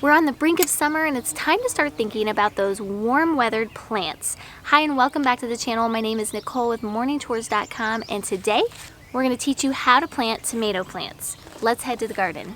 We're on the brink of summer and it's time to start thinking about those warm-weathered plants. Hi and welcome back to the channel. My name is Nicole with morningtours.com and today we're going to teach you how to plant tomato plants. Let's head to the garden.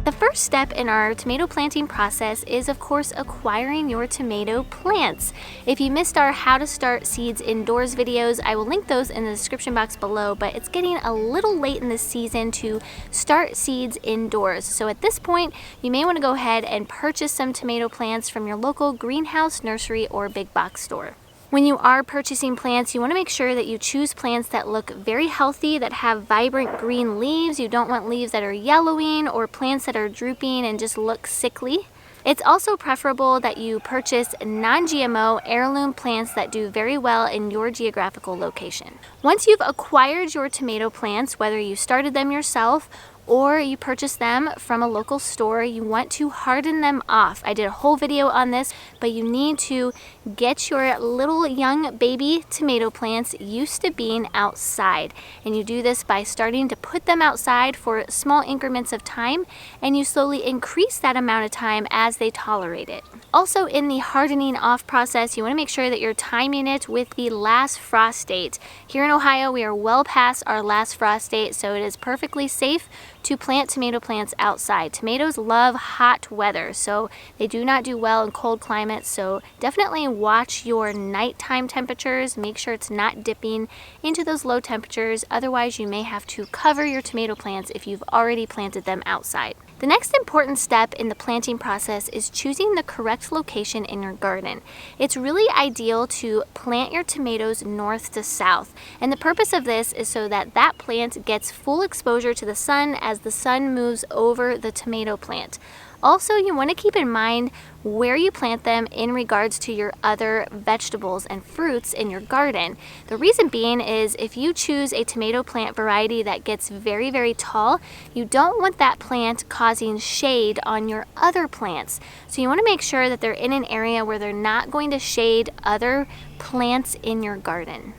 The first step in our tomato planting process is, of course, acquiring your tomato plants. If you missed our How to Start Seeds Indoors videos, I will link those in the description box below, but it's getting a little late in the season to start seeds indoors. So at this point, you may want to go ahead and purchase some tomato plants from your local greenhouse, nursery, or big box store. When you are purchasing plants, you want to make sure that you choose plants that look very healthy, that have vibrant green leaves. You don't want leaves that are yellowing or plants that are drooping and just look sickly. It's also preferable that you purchase non-GMO heirloom plants that do very well in your geographical location. Once you've acquired your tomato plants, whether you started them yourself or you purchase them from a local store, you want to harden them off. I did a whole video on this, but you need to get your little young baby tomato plants used to being outside. And you do this by starting to put them outside for small increments of time, and you slowly increase that amount of time as they tolerate it. Also, in the hardening off process, you want to make sure that you're timing it with the last frost date. Here in Ohio, we are well past our last frost date, so it is perfectly safe to plant tomato plants outside. Tomatoes love hot weather, so they do not do well in cold climates, so definitely watch your nighttime temperatures. Make sure it's not dipping into those low temperatures, otherwise you may have to cover your tomato plants if you've already planted them outside. The next important step in the planting process is choosing the correct location in your garden. It's really ideal to plant your tomatoes north to south, and the purpose of this is so that that plant gets full exposure to the sun as the sun moves over the tomato plant. Also, you want to keep in mind where you plant them in regards to your other vegetables and fruits in your garden. The reason being is if you choose a tomato plant variety that gets very, very tall, you don't want that plant causing shade on your other plants. So you want to make sure that they're in an area where they're not going to shade other plants in your garden.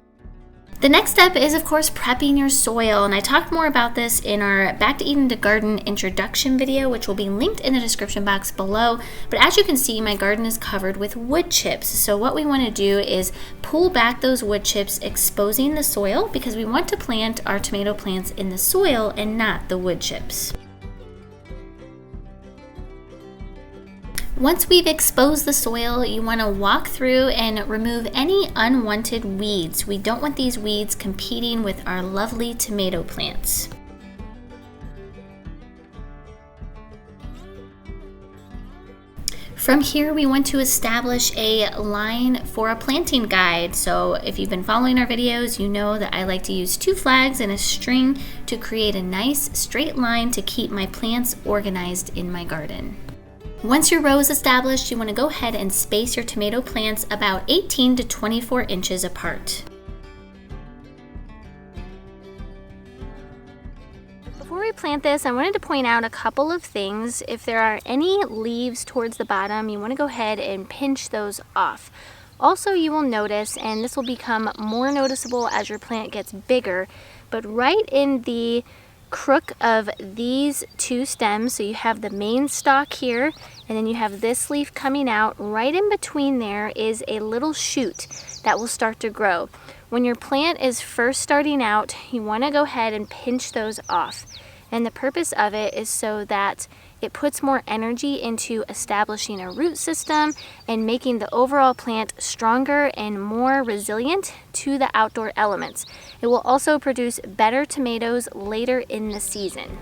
The next step is, of course, prepping your soil, and I talked more about this in our Back to Eden to Garden introduction video, which will be linked in the description box below. But as you can see, my garden is covered with wood chips. So what we want to do is pull back those wood chips, exposing the soil, because we want to plant our tomato plants in the soil and not the wood chips. Once we've exposed the soil, you want to walk through and remove any unwanted weeds. We don't want these weeds competing with our lovely tomato plants. From here, we want to establish a line for a planting guide. So if you've been following our videos, you know that I like to use 2 flags and a string to create a nice straight line to keep my plants organized in my garden. Once your row is established, you want to go ahead and space your tomato plants about 18 to 24 inches apart. Before we plant this, I wanted to point out a couple of things. If there are any leaves towards the bottom, you want to go ahead and pinch those off. Also, you will notice, and this will become more noticeable as your plant gets bigger, but right in the crook of these 2 stems, so you have the main stalk here and then you have this leaf coming out, right in between there is a little shoot that will start to grow. When your plant is first starting out, you want to go ahead and pinch those off, and the purpose of it is so that it puts more energy into establishing a root system and making the overall plant stronger and more resilient to the outdoor elements. It will also produce better tomatoes later in the season.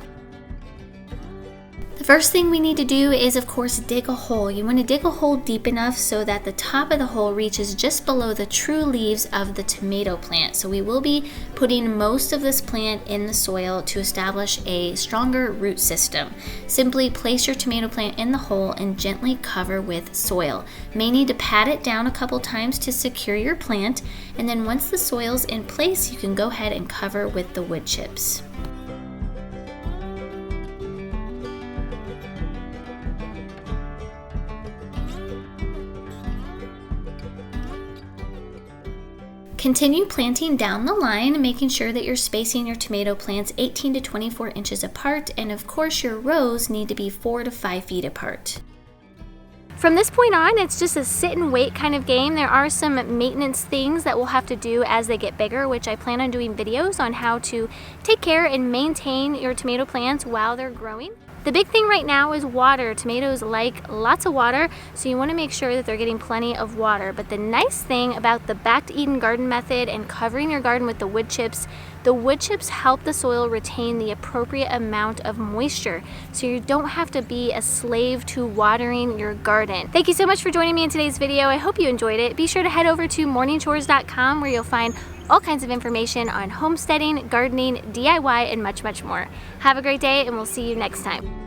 The first thing we need to do is, of course, dig a hole. You want to dig a hole deep enough so that the top of the hole reaches just below the true leaves of the tomato plant. So we will be putting most of this plant in the soil to establish a stronger root system. Simply place your tomato plant in the hole and gently cover with soil. You may need to pat it down a couple times to secure your plant, and then once the soil's in place, you can go ahead and cover with the wood chips. Continue planting down the line, making sure that you're spacing your tomato plants 18 to 24 inches apart, and of course your rows need to be 4 to 5 feet apart. From this point on, it's just a sit and wait kind of game. There are some maintenance things that we'll have to do as they get bigger, which I plan on doing videos on how to take care and maintain your tomato plants while they're growing. The big thing right now is water. Tomatoes like lots of water, so you want to make sure that they're getting plenty of water. But the nice thing about the back to Eden garden method and covering your garden with the wood chips help the soil retain the appropriate amount of moisture, so you don't have to be a slave to watering your garden. Thank you so much for joining me in today's video. I hope you enjoyed it. Be sure to head over to morningchores.com where you'll find all kinds of information on homesteading, gardening, DIY, and much, much more. Have a great day, and we'll see you next time.